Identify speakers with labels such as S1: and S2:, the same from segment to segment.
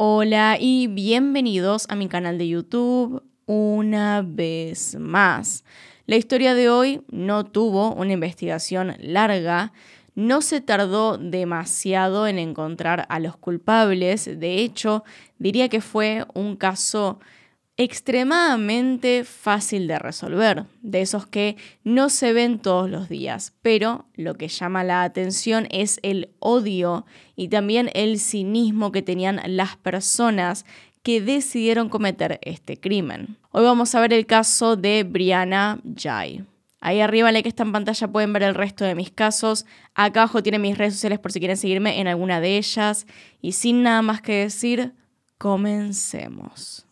S1: Hola y bienvenidos a mi canal de YouTube una vez más. La historia de hoy no tuvo una investigación larga, no se tardó demasiado en encontrar a los culpables, de hecho, diría que fue un caso extremadamente fácil de resolver, de esos que no se ven todos los días, pero lo que llama la atención es el odio y también el cinismo que tenían las personas que decidieron cometer este crimen. Hoy vamos a ver el caso de Brianna Ghey. Ahí arriba en la que está en pantalla pueden ver el resto de mis casos. Acá abajo tienen mis redes sociales por si quieren seguirme en alguna de ellas. Y sin nada más que decir, comencemos.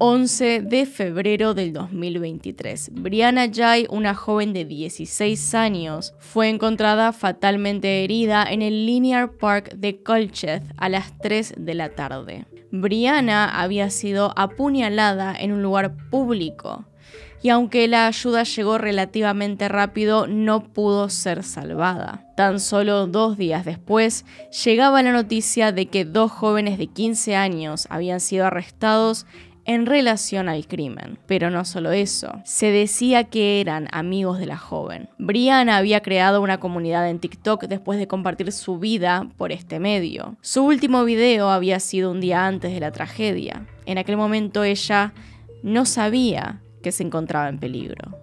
S1: ...11 de febrero del 2023. Brianna Ghey, una joven de 16 años, fue encontrada fatalmente herida en el Linear Park de Colchester a las 3 de la tarde. Brianna había sido apuñalada en un lugar público, y aunque la ayuda llegó relativamente rápido, no pudo ser salvada. Tan solo 2 días después, llegaba la noticia de que 2 jóvenes de 15 años habían sido arrestados en relación al crimen. Pero no solo eso, se decía que eran amigos de la joven. Brianna había creado una comunidad en TikTok después de compartir su vida por este medio. Su último video había sido un día antes de la tragedia. En aquel momento ella no sabía que se encontraba en peligro.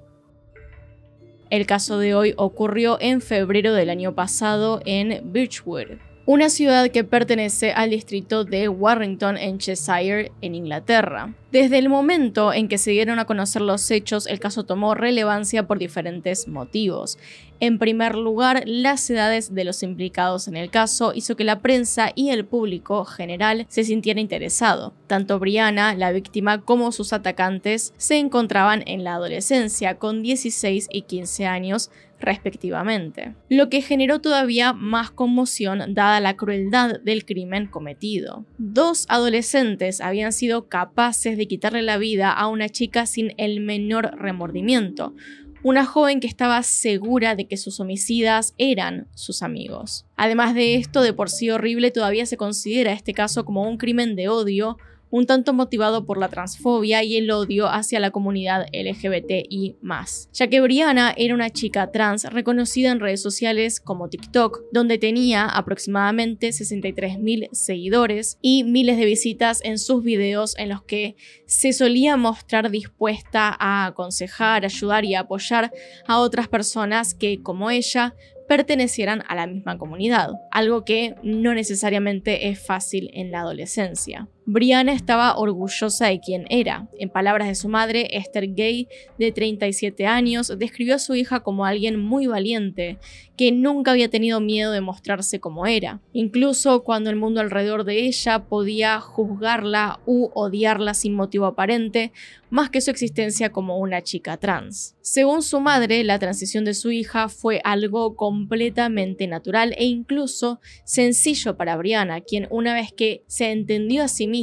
S1: El caso de hoy ocurrió en febrero del año pasado en Birchwood, una ciudad que pertenece al distrito de Warrington en Cheshire, en Inglaterra. Desde el momento en que se dieron a conocer los hechos, el caso tomó relevancia por diferentes motivos. En primer lugar, las edades de los implicados en el caso hizo que la prensa y el público general se sintiera interesado. Tanto Brianna, la víctima, como sus atacantes se encontraban en la adolescencia, con 16 y 15 años, respectivamente, lo que generó todavía más conmoción dada la crueldad del crimen cometido. 2 adolescentes habían sido capaces de quitarle la vida a una chica sin el menor remordimiento, una joven que estaba segura de que sus homicidas eran sus amigos. Además de esto, de por sí horrible, todavía se considera este caso como un crimen de odio, un tanto motivado por la transfobia y el odio hacia la comunidad LGBTI+, ya que Brianna era una chica trans reconocida en redes sociales como TikTok, donde tenía aproximadamente 63.000 seguidores y miles de visitas en sus videos en los que se solía mostrar dispuesta a aconsejar, ayudar y apoyar a otras personas que, como ella, pertenecieran a la misma comunidad, algo que no necesariamente es fácil en la adolescencia. Brianna estaba orgullosa de quién era. En palabras de su madre, Esther Ghey, de 37 años, describió a su hija como alguien muy valiente, que nunca había tenido miedo de mostrarse como era, incluso cuando el mundo alrededor de ella podía juzgarla u odiarla sin motivo aparente, más que su existencia como una chica trans. Según su madre, la transición de su hija fue algo completamente natural e incluso sencillo para Brianna, quien una vez que se entendió a sí misma,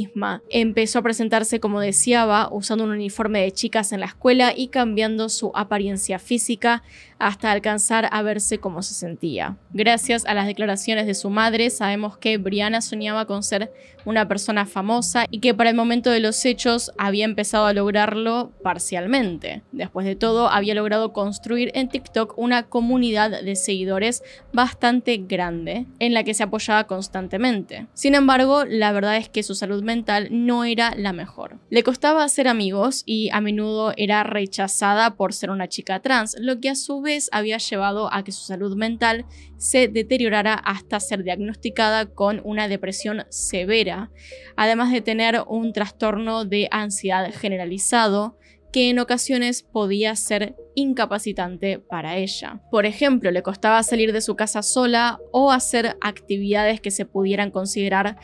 S1: empezó a presentarse como deseaba, usando un uniforme de chicas en la escuela y cambiando su apariencia física hasta alcanzar a verse como se sentía. Gracias a las declaraciones de su madre, sabemos que Brianna soñaba con ser una persona famosa y que para el momento de los hechos había empezado a lograrlo parcialmente. Después de todo, había logrado construir en TikTok una comunidad de seguidores bastante grande, en la que se apoyaba constantemente. Sin embargo, la verdad es que su salud mental no era la mejor. Le costaba hacer amigos y a menudo era rechazada por ser una chica trans, lo que a su vez había llevado a que su salud mental se deteriorara hasta ser diagnosticada con una depresión severa, además de tener un trastorno de ansiedad generalizado que en ocasiones podía ser incapacitante para ella. Por ejemplo, le costaba salir de su casa sola o hacer actividades que se pudieran considerar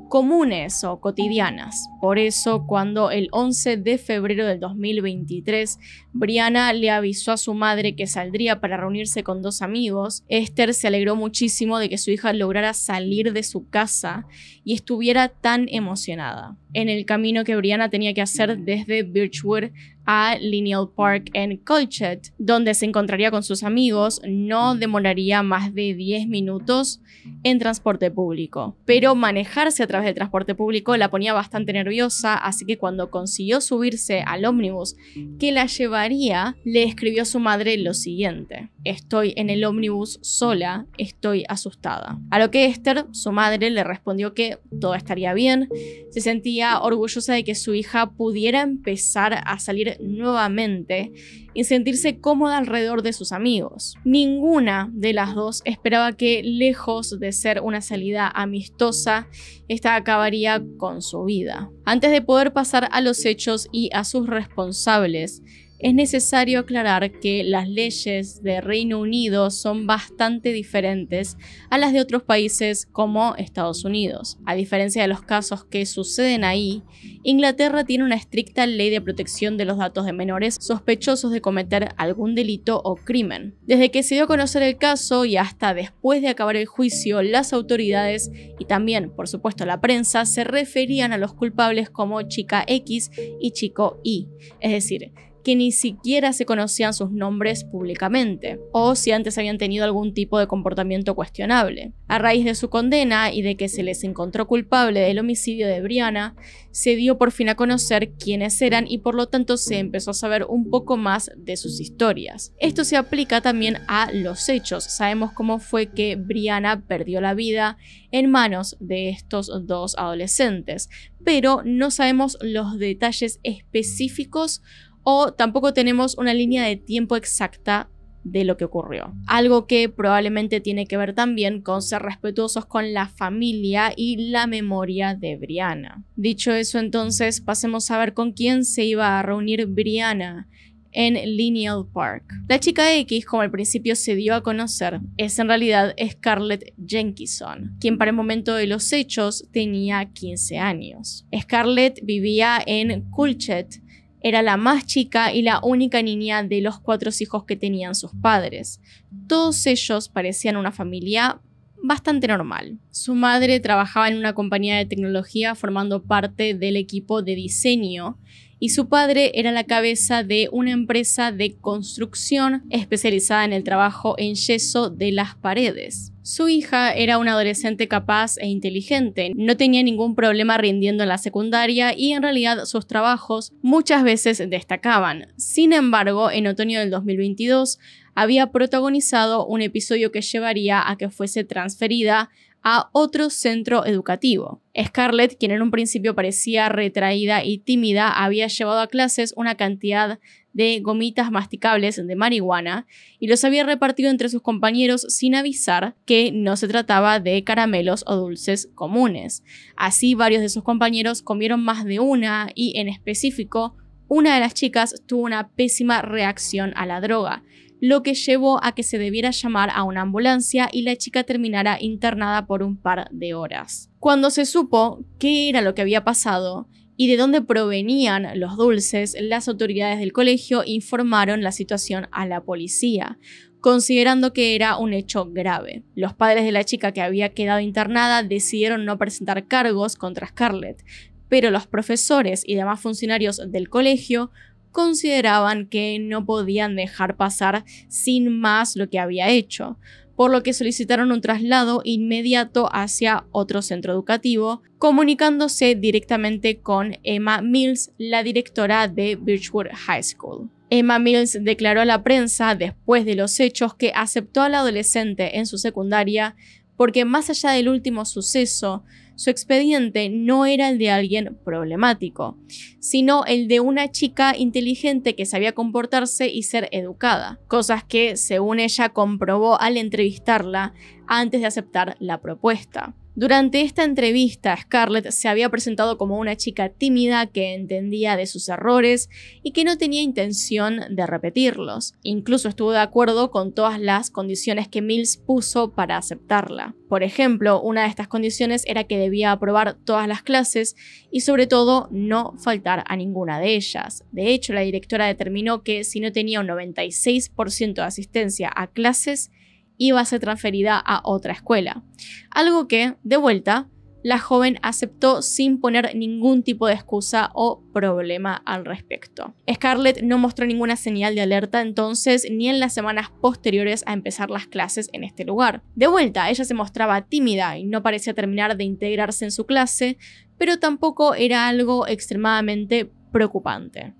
S1: comunes o cotidianas. Por eso, cuando el 11 de febrero del 2023, Brianna le avisó a su madre que saldría para reunirse con 2 amigos, Esther se alegró muchísimo de que su hija lograra salir de su casa y estuviera tan emocionada. En el camino que Brianna tenía que hacer desde Birchwood a Lineal Park en Colchett, donde se encontraría con sus amigos, no demoraría más de 10 minutos en transporte público. Pero manejarse a través del transporte público la ponía bastante nerviosa, así que cuando consiguió subirse al ómnibus que la llevaría, le escribió a su madre lo siguiente: estoy en el ómnibus sola, estoy asustada. A lo que Esther, su madre, le respondió que todo estaría bien, se sentía orgullosa de que su hija pudiera empezar a salir nuevamente y sentirse cómoda alrededor de sus amigos. Ninguna de las dos esperaba que, lejos de ser una salida amistosa, esta acabaría con su vida. Antes de poder pasar a los hechos y a sus responsables, es necesario aclarar que las leyes de Reino Unido son bastante diferentes a las de otros países como Estados Unidos. A diferencia de los casos que suceden ahí, Inglaterra tiene una estricta ley de protección de los datos de menores sospechosos de cometer algún delito o crimen. Desde que se dio a conocer el caso y hasta después de acabar el juicio, las autoridades y también, por supuesto, la prensa se referían a los culpables como chica X y chico Y, es decir, que ni siquiera se conocían sus nombres públicamente, o si antes habían tenido algún tipo de comportamiento cuestionable. A raíz de su condena y de que se les encontró culpable del homicidio de Brianna, se dio por fin a conocer quiénes eran y por lo tanto se empezó a saber un poco más de sus historias. Esto se aplica también a los hechos. Sabemos cómo fue que Brianna perdió la vida en manos de estos 2 adolescentes, pero no sabemos los detalles específicos o tampoco tenemos una línea de tiempo exacta de lo que ocurrió. Algo que probablemente tiene que ver también con ser respetuosos con la familia y la memoria de Brianna. Dicho eso, entonces pasemos a ver con quién se iba a reunir Brianna en Lineal Park. La chica X, como al principio se dio a conocer, es en realidad Scarlett Jenkinson, quien para el momento de los hechos tenía 15 años. Scarlett vivía en Colchett. Era la más chica y la única niña de los 4 hijos que tenían sus padres. Todos ellos parecían una familia bastante normal. Su madre trabajaba en una compañía de tecnología formando parte del equipo de diseño y su padre era la cabeza de una empresa de construcción especializada en el trabajo en yeso de las paredes. Su hija era una adolescente capaz e inteligente, no tenía ningún problema rindiendo en la secundaria y en realidad sus trabajos muchas veces destacaban. Sin embargo, en otoño del 2022 había protagonizado un episodio que llevaría a que fuese transferida a otro centro educativo. Scarlett, quien en un principio parecía retraída y tímida, había llevado a clases una cantidad de gomitas masticables de marihuana y los había repartido entre sus compañeros sin avisar que no se trataba de caramelos o dulces comunes. Así, varios de sus compañeros comieron más de una y, en específico, una de las chicas tuvo una pésima reacción a la droga, lo que llevó a que se debiera llamar a una ambulancia y la chica terminara internada por un par de horas. Cuando se supo qué era lo que había pasado y de dónde provenían los dulces, las autoridades del colegio informaron la situación a la policía, considerando que era un hecho grave. Los padres de la chica que había quedado internada decidieron no presentar cargos contra Scarlett, pero los profesores y demás funcionarios del colegio consideraban que no podían dejar pasar sin más lo que había hecho, por lo que solicitaron un traslado inmediato hacia otro centro educativo, comunicándose directamente con Emma Mills, la directora de Birchwood High School. Emma Mills declaró a la prensa después de los hechos que aceptó a la adolescente en su secundaria porque, más allá del último suceso, su expediente no era el de alguien problemático, sino el de una chica inteligente que sabía comportarse y ser educada, cosas que, según ella, comprobó al entrevistarla antes de aceptar la propuesta. Durante esta entrevista, Scarlett se había presentado como una chica tímida que entendía de sus errores y que no tenía intención de repetirlos. Incluso estuvo de acuerdo con todas las condiciones que Mills puso para aceptarla. Por ejemplo, una de estas condiciones era que debía aprobar todas las clases y sobre todo no faltar a ninguna de ellas. De hecho, la directora determinó que si no tenía un 96% de asistencia a clases, iba a ser transferida a otra escuela. Algo que, de vuelta, la joven aceptó sin poner ningún tipo de excusa o problema al respecto. Scarlett no mostró ninguna señal de alerta entonces ni en las semanas posteriores a empezar las clases en este lugar. De vuelta, ella se mostraba tímida y no parecía terminar de integrarse en su clase, pero tampoco era algo extremadamente preocupante.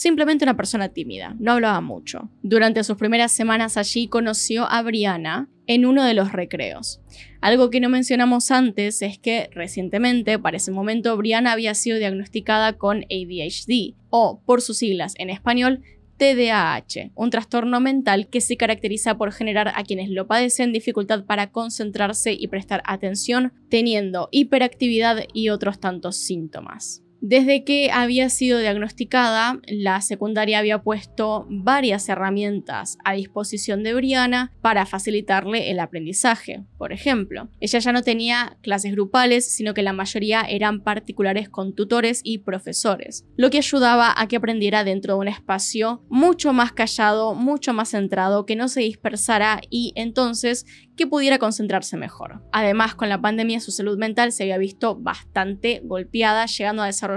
S1: Simplemente una persona tímida, no hablaba mucho. Durante sus primeras semanas allí conoció a Brianna en uno de los recreos. Algo que no mencionamos antes es que recientemente, para ese momento, Brianna había sido diagnosticada con ADHD, o por sus siglas en español, TDAH, un trastorno mental que se caracteriza por generar a quienes lo padecen dificultad para concentrarse y prestar atención, teniendo hiperactividad y otros tantos síntomas. Desde que había sido diagnosticada, la secundaria había puesto varias herramientas a disposición de Brianna para facilitarle el aprendizaje. Por ejemplo, ella ya no tenía clases grupales, sino que la mayoría eran particulares con tutores y profesores, lo que ayudaba a que aprendiera dentro de un espacio mucho más callado, mucho más centrado, que no se dispersara y entonces que pudiera concentrarse mejor. Además, con la pandemia su salud mental se había visto bastante golpeada, llegando a desarrollar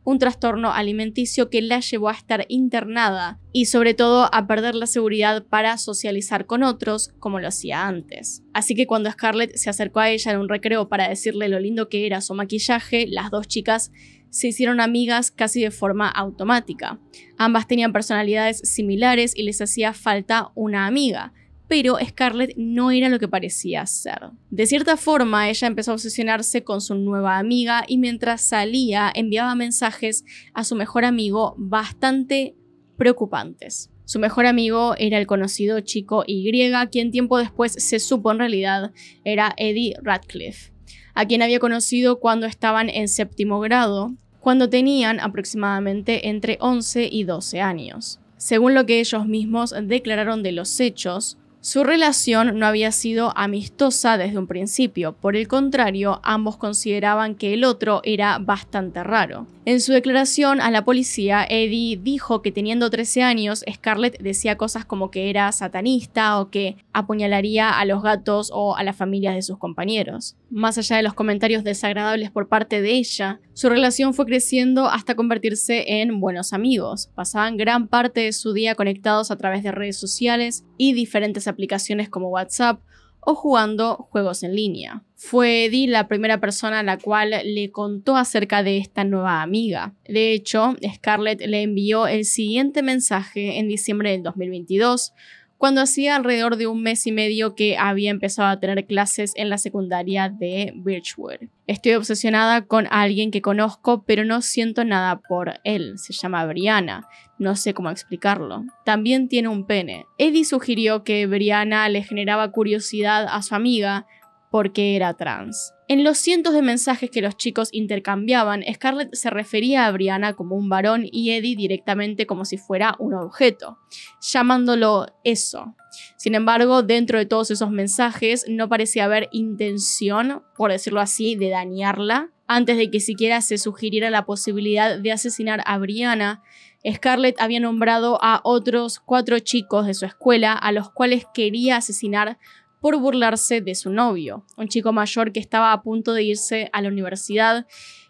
S1: un trastorno alimenticio que la llevó a estar internada y sobre todo a perder la seguridad para socializar con otros como lo hacía antes. Así que cuando Scarlett se acercó a ella en un recreo para decirle lo lindo que era su maquillaje, las dos chicas se hicieron amigas casi de forma automática. Ambas tenían personalidades similares y les hacía falta una amiga, pero Scarlett no era lo que parecía ser. De cierta forma, ella empezó a obsesionarse con su nueva amiga y mientras salía enviaba mensajes a su mejor amigo bastante preocupantes. Su mejor amigo era el conocido chico Y, quien tiempo después se supo en realidad era Eddie Radcliffe, a quien había conocido cuando estaban en séptimo grado, cuando tenían aproximadamente entre 11 y 12 años. Según lo que ellos mismos declararon de los hechos, su relación no había sido amistosa desde un principio, por el contrario, ambos consideraban que el otro era bastante raro. En su declaración a la policía, Eddie dijo que teniendo 13 años, Scarlett decía cosas como que era satanista o que apuñalaría a los gatos o a las familias de sus compañeros. Más allá de los comentarios desagradables por parte de ella, su relación fue creciendo hasta convertirse en buenos amigos. Pasaban gran parte de su día conectados a través de redes sociales y diferentes aplicaciones como WhatsApp o jugando juegos en línea. Fue Eddie la primera persona a la cual le contó acerca de esta nueva amiga. De hecho, Scarlett le envió el siguiente mensaje en diciembre del 2022, cuando hacía alrededor de un mes y medio que había empezado a tener clases en la secundaria de Birchwood. Estoy obsesionada con alguien que conozco, pero no siento nada por él. Se llama Brianna. No sé cómo explicarlo. También tiene un pene. Eddie sugirió que Brianna le generaba curiosidad a su amiga porque era trans. En los cientos de mensajes que los chicos intercambiaban, Scarlett se refería a Brianna como un varón y Eddie directamente como si fuera un objeto, llamándolo eso. Sin embargo, dentro de todos esos mensajes no parecía haber intención, por decirlo así, de dañarla. Antes de que siquiera se sugiriera la posibilidad de asesinar a Brianna, Scarlett había nombrado a otros 4 chicos de su escuela a los cuales quería asesinar por burlarse de su novio, un chico mayor que estaba a punto de irse a la universidad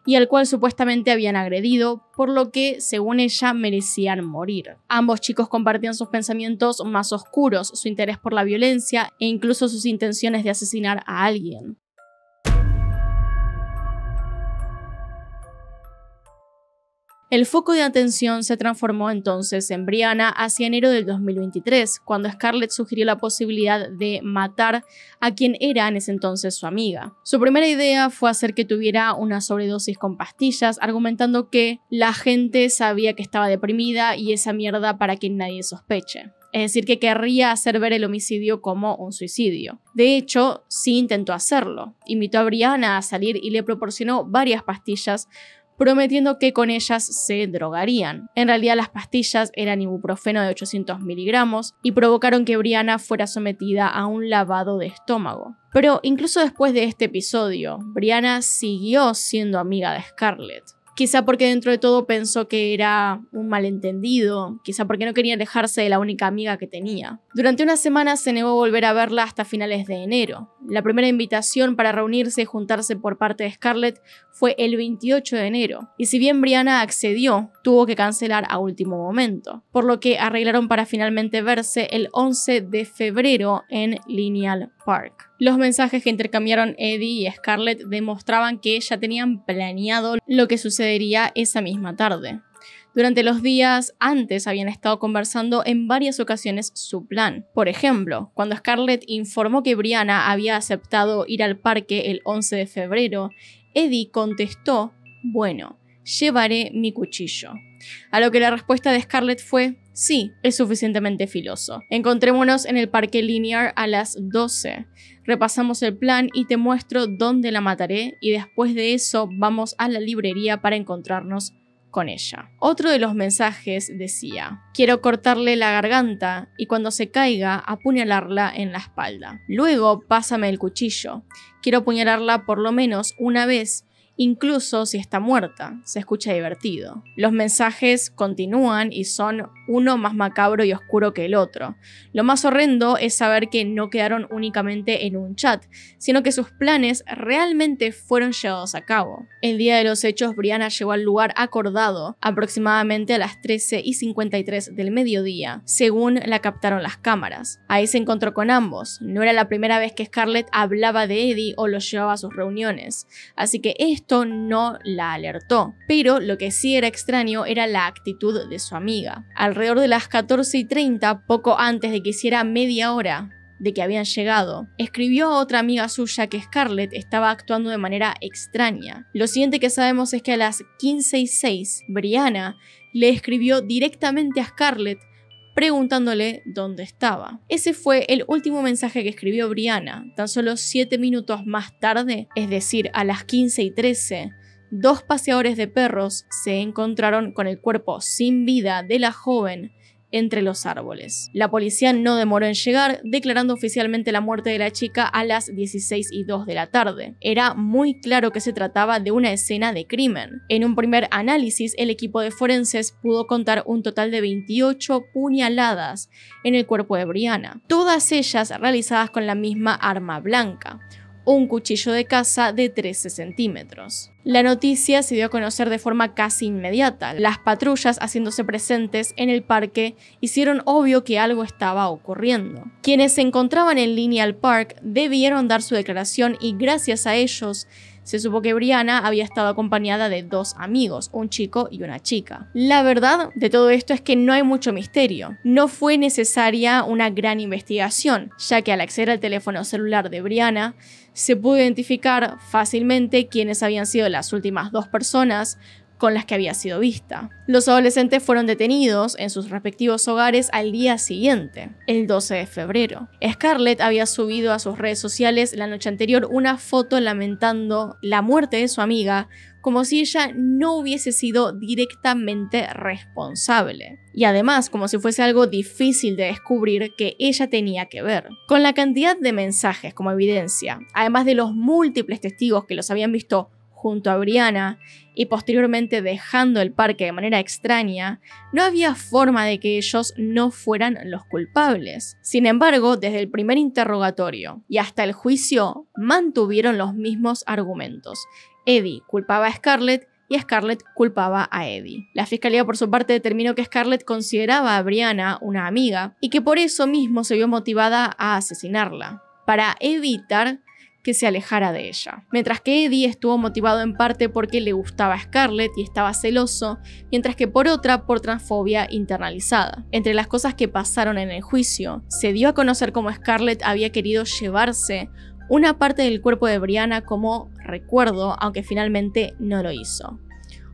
S1: y al cual supuestamente habían agredido, por lo que, según ella, merecían morir. Ambos chicos compartían sus pensamientos más oscuros, su interés por la violencia e incluso sus intenciones de asesinar a alguien. El foco de atención se transformó entonces en Brianna hacia enero del 2023, cuando Scarlett sugirió la posibilidad de matar a quien era en ese entonces su amiga. Su primera idea fue hacer que tuviera una sobredosis con pastillas, argumentando que la gente sabía que estaba deprimida y esa mierda para que nadie sospeche. Es decir, que querría hacer ver el homicidio como un suicidio. De hecho, sí intentó hacerlo. Invitó a Brianna a salir y le proporcionó varias pastillas, prometiendo que con ellas se drogarían. En realidad las pastillas eran ibuprofeno de 800 miligramos y provocaron que Brianna fuera sometida a un lavado de estómago. Pero incluso después de este episodio, Brianna siguió siendo amiga de Scarlett. Quizá porque dentro de todo pensó que era un malentendido, quizá porque no quería alejarse de la única amiga que tenía. Durante una semana se negó a volver a verla hasta finales de enero. La primera invitación para reunirse y juntarse por parte de Scarlett fue el 28 de enero, y si bien Brianna accedió, tuvo que cancelar a último momento, por lo que arreglaron para finalmente verse el 11 de febrero en Lineal Park. Los mensajes que intercambiaron Eddie y Scarlett demostraban que ya tenían planeado lo que sucedería esa misma tarde. Durante los días antes habían estado conversando en varias ocasiones su plan. Por ejemplo, cuando Scarlett informó que Brianna había aceptado ir al parque el 11 de febrero, Eddie contestó: "Bueno, llevaré mi cuchillo". A lo que la respuesta de Scarlett fue: "Sí, es suficientemente filoso. Encontrémonos en el parque Linear a las 12. Repasamos el plan y te muestro dónde la mataré y después de eso vamos a la librería para encontrarnos con ella". Otro de los mensajes decía: "Quiero cortarle la garganta y cuando se caiga apuñalarla en la espalda. Luego pásame el cuchillo. Quiero apuñalarla por lo menos una vez, incluso si está muerta". Se escucha divertido. Los mensajes continúan y son uno más macabro y oscuro que el otro. Lo más horrendo es saber que no quedaron únicamente en un chat, sino que sus planes realmente fueron llevados a cabo. El día de los hechos, Brianna llegó al lugar acordado aproximadamente a las 13:53 del mediodía, según la captaron las cámaras. Ahí se encontró con ambos. No era la primera vez que Scarlett hablaba de Eddie o lo llevaba a sus reuniones, así que esto no la alertó. Pero lo que sí era extraño era la actitud de su amiga. Alrededor de las 14:30, poco antes de que hiciera media hora de que habían llegado, escribió a otra amiga suya que Scarlett estaba actuando de manera extraña. Lo siguiente que sabemos es que a las 15:06, Brianna le escribió directamente a Scarlett preguntándole dónde estaba. Ese fue el último mensaje que escribió Brianna. Tan solo 7 minutos más tarde, es decir, a las 15:13, dos paseadores de perros se encontraron con el cuerpo sin vida de la joven entre los árboles. La policía no demoró en llegar, declarando oficialmente la muerte de la chica a las 16:02 de la tarde. Era muy claro que se trataba de una escena de crimen. En un primer análisis, el equipo de forenses pudo contar un total de 28 puñaladas en el cuerpo de Brianna, todas ellas realizadas con la misma arma blanca, un cuchillo de caza de 13 centímetros. La noticia se dio a conocer de forma casi inmediata. Las patrullas, haciéndose presentes en el parque, hicieron obvio que algo estaba ocurriendo. Quienes se encontraban en Lineal Park debieron dar su declaración y gracias a ellos se supo que Brianna había estado acompañada de dos amigos, un chico y una chica. La verdad de todo esto es que no hay mucho misterio. No fue necesaria una gran investigación, ya que al acceder al teléfono celular de Brianna, se pudo identificar fácilmente quiénes habían sido las últimas dos personas con las que había sido vista. Los adolescentes fueron detenidos en sus respectivos hogares al día siguiente, el 12 de febrero. Scarlett había subido a sus redes sociales la noche anterior una foto lamentando la muerte de su amiga, como si ella no hubiese sido directamente responsable. Y además, como si fuese algo difícil de descubrir que ella tenía que ver. Con la cantidad de mensajes como evidencia, además de los múltiples testigos que los habían visto junto a Brianna y posteriormente dejando el parque de manera extraña, no había forma de que ellos no fueran los culpables. Sin embargo, desde el primer interrogatorio y hasta el juicio, mantuvieron los mismos argumentos. Eddie culpaba a Scarlett y Scarlett culpaba a Eddie. La fiscalía por su parte determinó que Scarlett consideraba a Brianna una amiga y que por eso mismo se vio motivada a asesinarla, para evitar que se alejara de ella. Mientras que Eddie estuvo motivado en parte porque le gustaba a Scarlett y estaba celoso, mientras que por otra por transfobia internalizada. Entre las cosas que pasaron en el juicio, se dio a conocer cómo Scarlett había querido llevarse una parte del cuerpo de Brianna como recuerdo, aunque finalmente no lo hizo.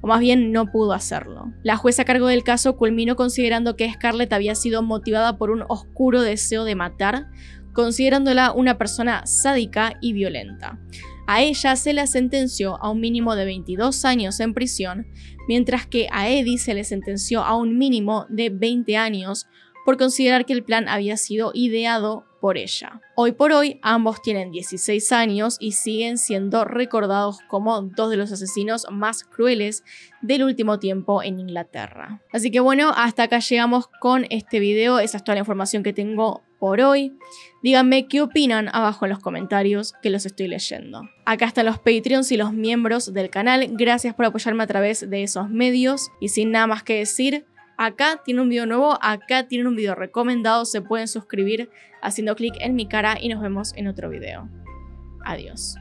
S1: O más bien no pudo hacerlo. La jueza a cargo del caso culminó considerando que Scarlett había sido motivada por un oscuro deseo de matar, considerándola una persona sádica y violenta. A ella se la sentenció a un mínimo de 22 años en prisión, mientras que a Eddie se le sentenció a un mínimo de 20 años por considerar que el plan había sido ideado por ella. Hoy por hoy, ambos tienen 16 años y siguen siendo recordados como dos de los asesinos más crueles del último tiempo en Inglaterra. Así que bueno, hasta acá llegamos con este video. Esa es toda la información que tengo por hoy. Díganme qué opinan abajo en los comentarios, que los estoy leyendo. Acá están los Patreons y los miembros del canal. Gracias por apoyarme a través de esos medios. Y sin nada más que decir, acá tienen un video nuevo, acá tienen un video recomendado, se pueden suscribir haciendo clic en mi cara y nos vemos en otro video. Adiós.